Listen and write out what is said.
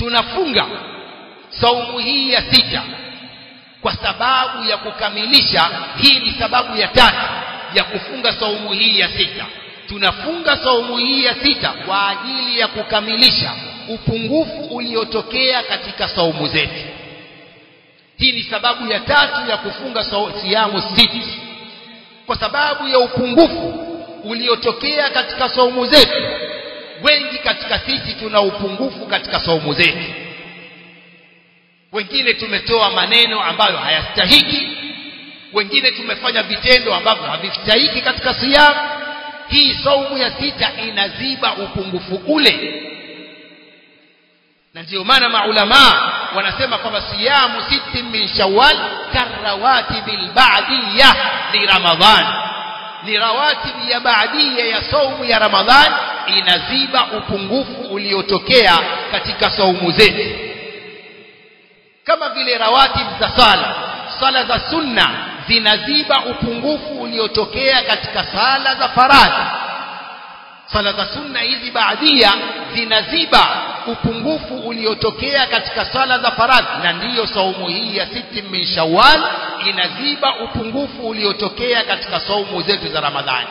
tunafunga saumu hii ya sita kwa sababu ya kukamilisha. Hii ni sababu ya tatu ya kufunga saumu hii ya sita. Tunafunga saumu hii ya sita kwa ajili ya kukamilisha upungufu uliotokea katika saumu zetu. Hii ni sababu ya tatu ya kufunga siyamu sita, kwa sababu ya upungufu uliotokea katika saumu zetu. Wengi katika sisi tuna upungufu katika saumu zetu. Wengine tumetoa maneno ambayo hayastahiki, wengine tumefanya vitendo ambavyo havistahiki katika siyamu. Hii saumu ya sita inaziba upungufu ule, na ndio maana maulama wanasema kwamba siyamu sittin min Shawwal karawatibil ba'diyya li Ramadhan. Ni rawatib ya ba'diyya ya saumu ya Ramadhan, inaziba upungufu uliotokea katika saumu zetu. Kama vile rawatib za sala za sunna zinaziba upungufu uliotokea katika sala za faradhi. Sala za sunna hizi baadia zinaziba upungufu uliotokea katika sala za faradhi, na ndiyo saumu hii ya sittin min Shawwal inaziba upungufu uliotokea katika saumu zetu za Ramadhani.